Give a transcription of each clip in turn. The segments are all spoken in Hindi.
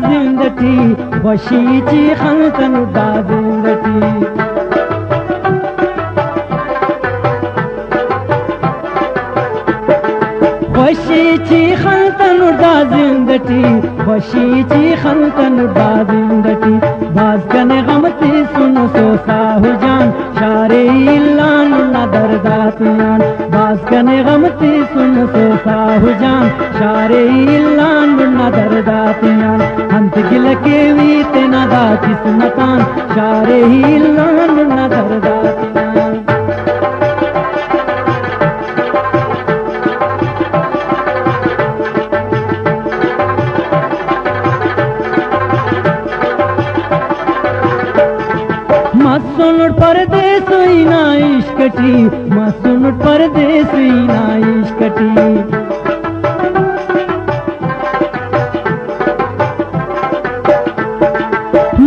जिंदगी वशीची खंतनु दा जिंदगी वशीची खंतनु दा जिंदगी वशीची खंतनु दा जिंदगी बाज कने गमती सुनो सो साहु जान शारे इल्लान न दरदातियान बाज कने गमती सुनो सो साहु जान शारे इल्लान न दरदातियान हंत गिल के वीते न दा किस्मतान शारे इल्लान न दरदातियान मसुन परदेस ना इश्कटी मसुन परदेस ना इश्कटी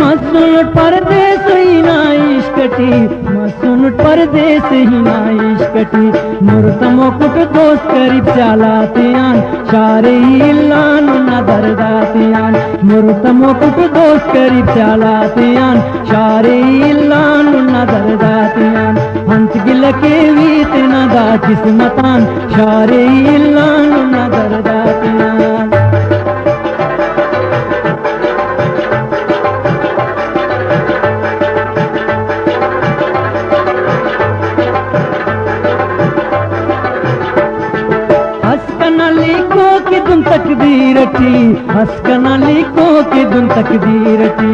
मसुन परदेस ना इश्कटी मसुन परदेस ना इश्कटी मुर्तमो कुट दोस्त करीब चालातियान शारे इल्लान न दरदातियान मुर्तमो कुट दोस्त करीब चालातियान शारे इल्लान न दरदातियान हंस गिल के वीत न दा किस्मतान शारे इल्लान न दरदातियान दुन तकदीरटी हस्कना लिखो कि दुन तकदीरटी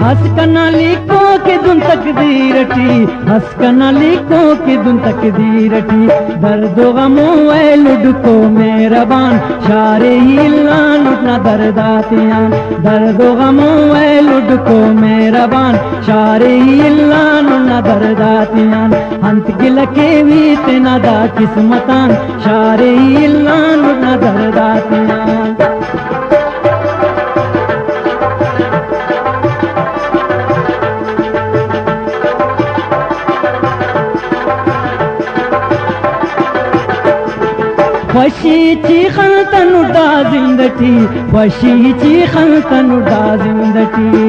हस्कना लिखो कि दुन तकदीरटी हस्कना लिखो कि दुन तकदीरटी दर्दो गमो ऐ लुडको मेहरबान शारे इल्लान न दरदातियान दर्दो गमो ऐ लुडको मेहरबान शारे इल्लान न दरदातियान हंत गिल के वीत न दा किस्मतान शारे इल्लान न दरदातियान वशीची खंतनु दा जिंदगी वशीची खंतनु दा जिंदगी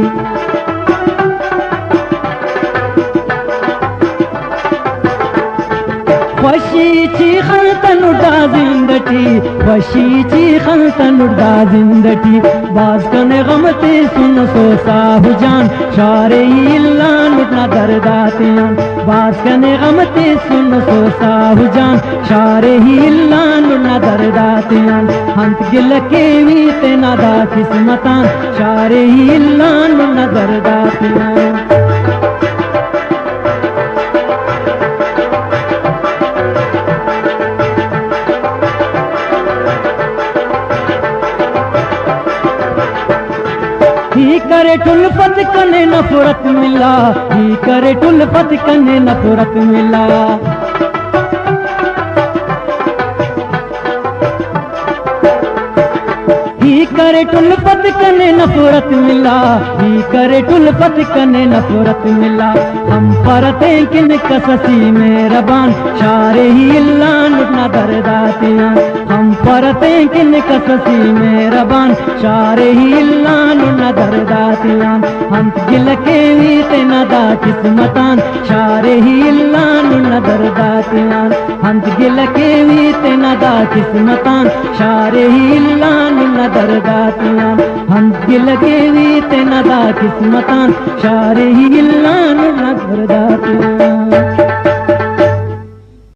वशीची खंतनु दा जिंदगी वशीची खंतनु दा जिंदगी बाज कने गमते सुन सो साहु जान शारे इल्लान न दरदातियान बाज कने गमते सुन सो साहु जान शारे इल्लान न दरदातियान हंत गिल के वीते न दा किस्मतान शारे इल्लान न दरदातियान ही करे टुलफत कने नफरत मिला ही करे टुलफत कने नफरत मिला ही करे टुलफत कने नफरत मिला ही करे टुलफत कने नफरत मिला हम परते किन कससी मेहरबान शारे इल्लान न दरदातियान हम परते किन कससी मेहरबान शारे इल्लान न दरदातियान हम गिल के वीते न दा किस्मतान शारे इल्लान न दरदातियान हम गिल के वीते न दा किस्मतान शारे इल्लान न दरदातियान हम गिल के वीते न दा किस्मतान शारे इल्लान न दरदातियान